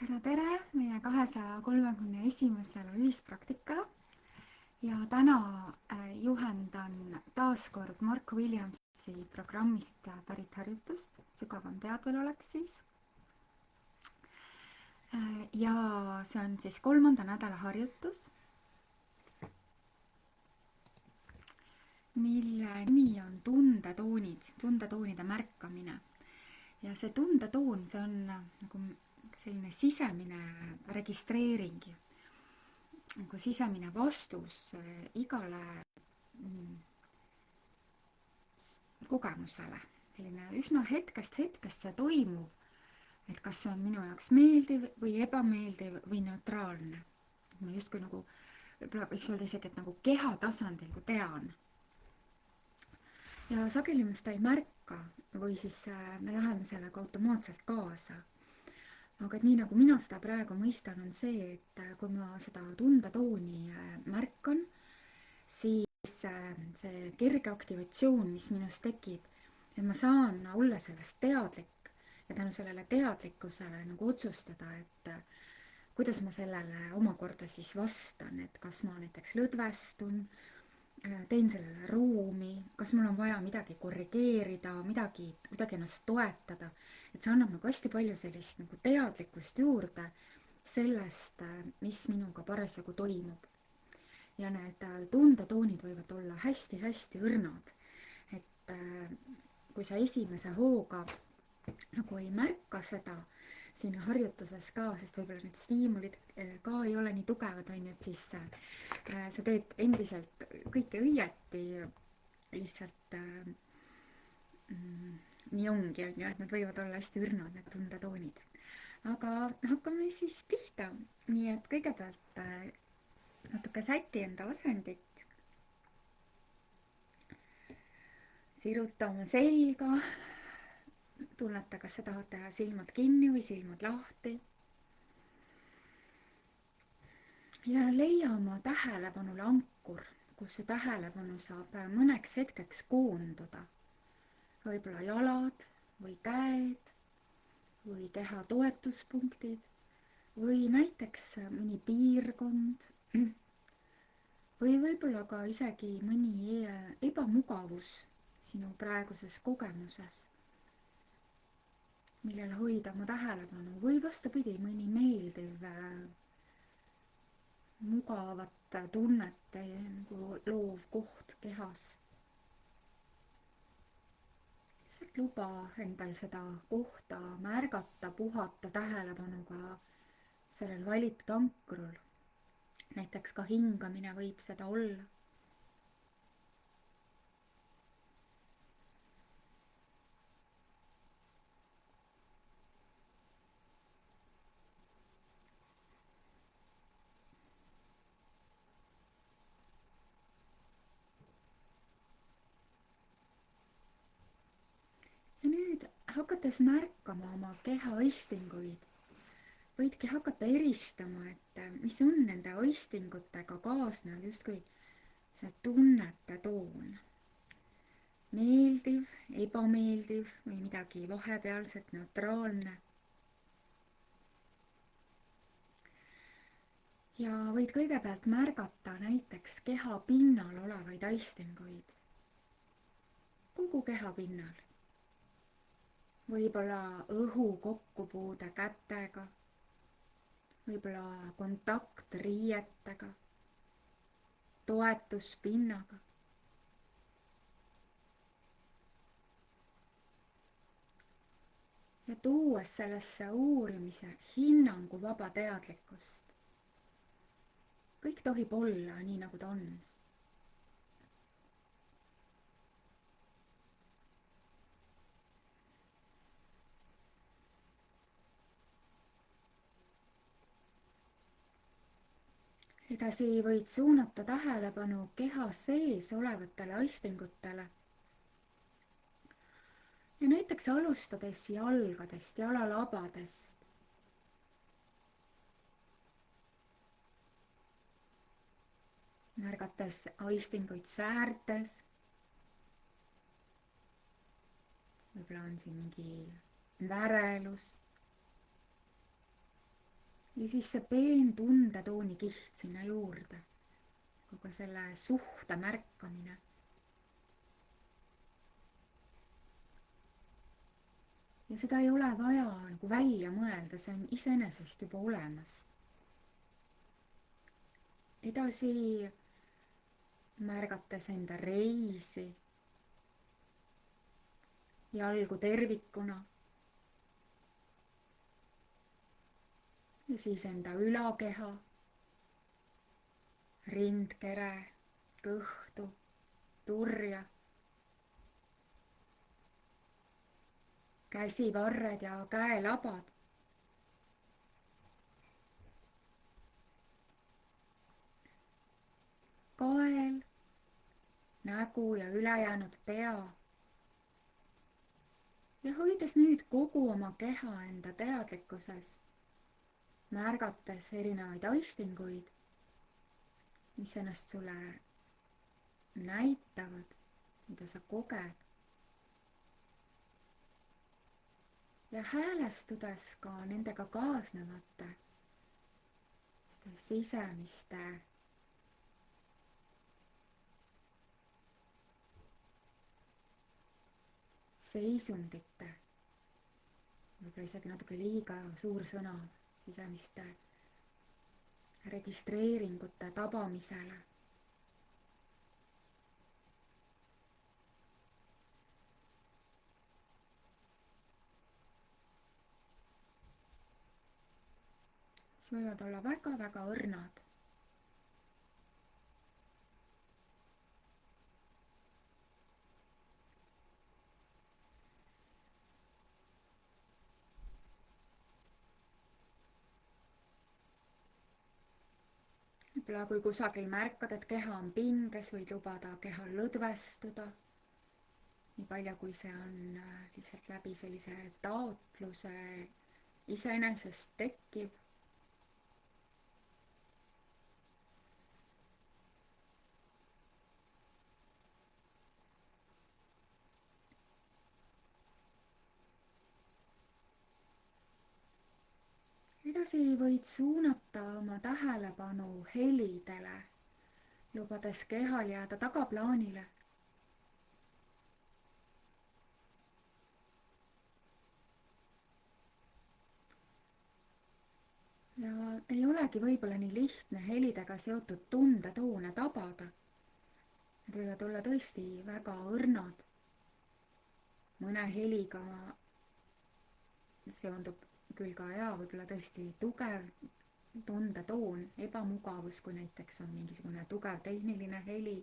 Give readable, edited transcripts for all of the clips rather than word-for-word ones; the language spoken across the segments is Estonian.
tere meie 231. ühispraktikale ja täna juhendan taas kord Mark Williamsi programmist pärit harjutust, sügavam teadvelolek siis. Ja see on siis 3. nädala harjutus, mille nimi on tundetoonide märkamine. Ja see tundetoon, see on nagu selline sisemine registreering, nagu sisemine vastus igale kogemusele, selline üsna hetkest hetkesse toimuv, et kas see on minu jaoks meeldiv või ebameeldiv või neutraalne. Ma justkui nagu, võib-olla võiks öelda isegi, et nagu keha tasandil kui tean. Ja sageli me seda ei märka või siis me läheme sellega automaatselt kaasa. Aga et nii nagu mina seda praegu mõistan, on see, et kui ma seda tundetooni märkan, siis see kerge aktivatsioon, mis minus tekib, et ma saan olla sellest teadlik ja tänu sellele teadlikkusele nagu otsustada, et kuidas ma sellele omakorda siis vastan, et kas ma näiteks lõdvestun, teen sellele ruumi, kas mul on vaja midagi korrigeerida, kuidagi ennast toetada, et see annab nagu hästi palju sellist nagu teadlikkust juurde sellest, mis minuga parasjagu toimub. Ja need tundetoonid võivad olla hästi-hästi õrnad, et kui sa esimese hooga nagu ei märka seda siin harjutuses ka, sest võib-olla need stiimulid ka ei ole nii tugevad, on ju, et siis sa teed endiselt kõike õieti, lihtsalt nii ongi, on ju, et need võivad olla hästi õrnad, need tundetoonid. Aga hakkame siis pihta, nii et kõigepealt natuke säti enda asendit, siruta oma selga, tunneta, kas sa tahad teha silmad kinni või silmad lahti. Ja leia oma tähelepanule ankur, kus su tähelepanu saab mõneks hetkeks koonduda. Võib-olla jalad või käed või keha toetuspunktid või näiteks mõni piirkond või võib-olla ka isegi mõni ebamugavus sinu praeguses kogemuses, millel hoida oma tähelepanu või vastupidi, mõni meeldiv, mugavat tunnet nagu loov koht kehas. Lihtsalt luba endal seda kohta märgata, puhata tähelepanuga sellel valitud ankrul. Näiteks ka hingamine võib seda olla. Ja nüüd hakates märkama oma keha aistinguid, võidki hakata eristama, et mis on nende aistingutega kaasnev justkui see tunnete toon. Meeldiv, ebameeldiv või midagi vahepealset, neutraalne. Ja võid kõigepealt märgata näiteks keha pinnal olevaid aistinguid. Kogu keha pinnal. Võib-olla õhu kokkupuude kätega, võib-olla kontakt riietega, toetus pinnaga. Ja tuues sellesse uurimise hinnangu vaba teadlikkust. Kõik tohib olla nii, nagu ta on. Edasi võid suunata tähelepanu keha sees olevatele aistingutele. Ja näiteks alustades jalgadest, jalalabadest. Märgates aistinguid säärtes. Võib-olla on siin mingi värelus. ja siis see peen tundetooni kiht sinna juurde, kogu selle suhte märkamine. ja seda ei ole vaja nagu välja mõelda, see on iseenesest juba olemas. edasi märgates enda reisi, jalgu tervikuna ja siis enda ülakeha, rindkere, kõhtu, turja, käsivarred ja käelabad. kael, nägu ja ülejäänud pea. ja hoides nüüd kogu oma keha enda teadlikkuses, märgates erinevaid aistinguid, mis ennast sulle näitavad, mida sa koged. ja häälestudes ka nendega kaasnevate sisemiste seisundite, võib-olla isegi natuke liiga suur sõna, sisemiste registreeringute tabamisele. mis võivad olla väga-väga õrnad. võib-olla kui kusagil märkad, et keha on pinges, võid lubada kehal lõdvestuda, nii palju kui see on lihtsalt läbi sellise taotluse iseenesest tekkiv. edasi võid suunata oma tähelepanu helidele, lubades kehal jääda tagaplaanile. ja ei olegi võib-olla nii lihtne helidega seotud tundetoone tabada. Need võivad olla tõesti väga õrnad. mõne heliga seondub küll ka võib-olla tõesti tugev tundetoon, ebamugavus, kui näiteks on mingisugune tugev tehniline heli.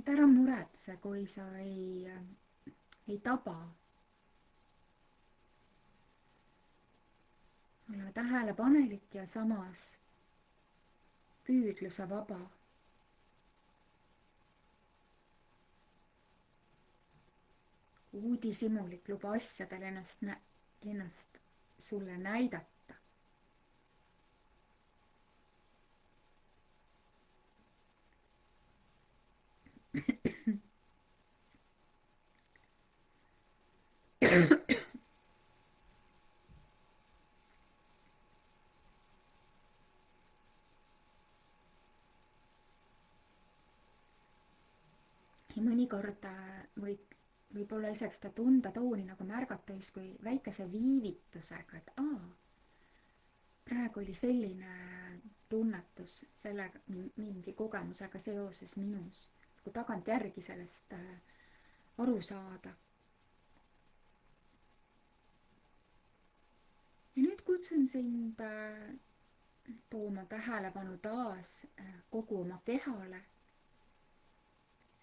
et ära muretse, kui sa ei taba. ole tähelepanelik ja samas püüdluse vaba. uudishimulik, luba asjadel ennast sulle näidata. ja mõnikord võib olla isegi seda tundetooni nagu märgata justkui väikese viivitusega, et praegu oli selline tunnetus sellega, mingi kogemusega seoses minus, kui tagantjärgi sellest aru saada. ja nüüd kutsun sind tooma tähelepanu taas kogu oma kehale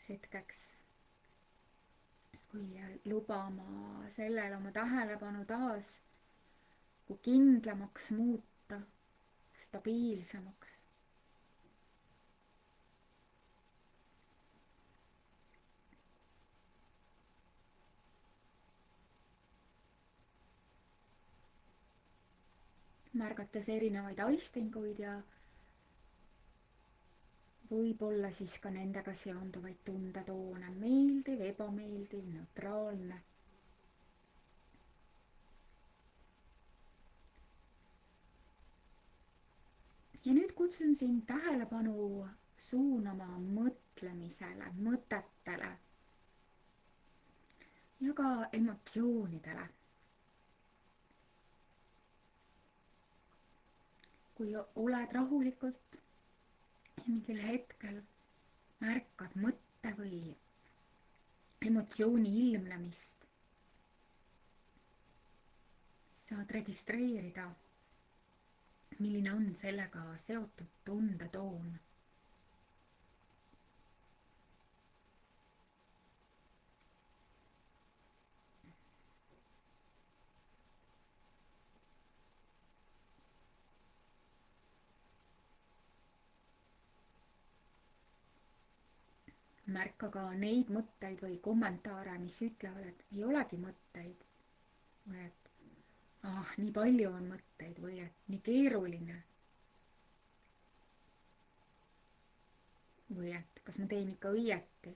hetkeks, kui lubama sellele oma tähelepanu taas kui kindlamaks muuta, stabiilsemaks. märgates erinevaid aistinguid ja võib-olla siis ka nendega seonduvaid tundetoone, meeldiv, ebameeldiv, neutraalne. ja nüüd kutsun sind tähelepanu suunama mõtlemisele, mõtetele ja ka emotsioonidele. kui oled rahulikult ja mingil hetkel märkad mõtte või emotsiooni ilmnemist, saad registreerida, milline on sellega seotud tundetoon. märka ka neid mõtteid või kommentaare, mis ütlevad, et ei olegi mõtteid või et nii palju on mõtteid või et nii keeruline või et kas ma teen ikka õieti.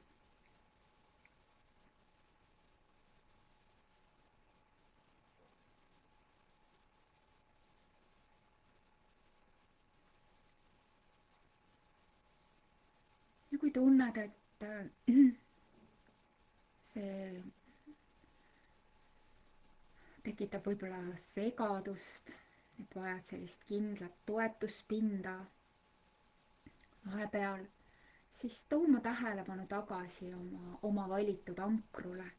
ja kui tunned, et see tekitab võib-olla segadust, et vajad sellist kindlat toetuspinda vahepeal, siis too oma tähelepanu tagasi oma valitud ankrule.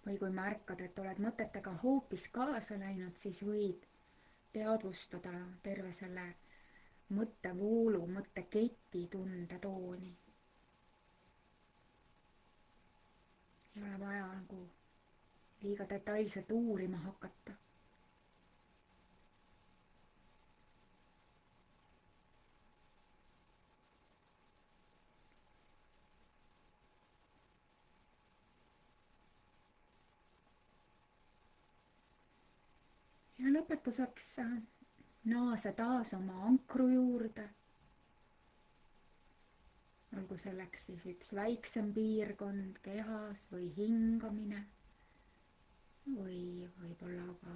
või kui märkad, et oled mõtetega hoopis kaasa läinud, siis võid teadvustada terve selle mõttevoolu, mõtteketi tundetooni. ei ole vaja nagu liiga detailselt uurima hakata. ja lõpetuseks naase taas oma ankru juurde. olgu selleks siis üks väiksem piirkond kehas või hingamine või võib-olla ka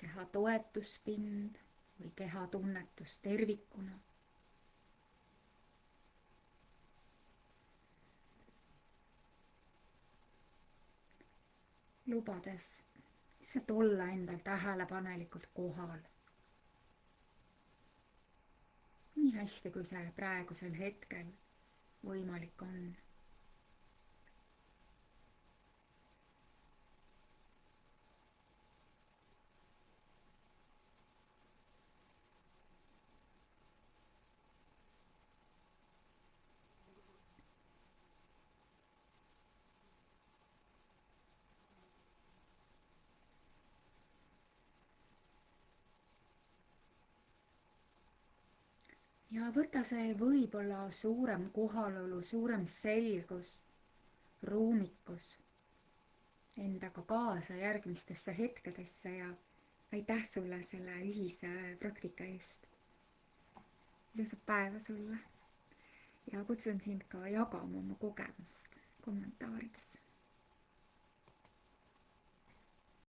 keha toetuspind või kehatunnetus tervikuna. lubades lihtsalt olla endal tähelepanelikult kohal. nii hästi, kui see praegusel hetkel võimalik on. ja võta see võib-olla suurem kohalolu, suurem selgus, ruumikus endaga kaasa järgmistesse hetkedesse ja aitäh sulle selle ühise praktika eest. ilusat päeva sulle ja kutsun sind ka jagama oma kogemust kommentaarides.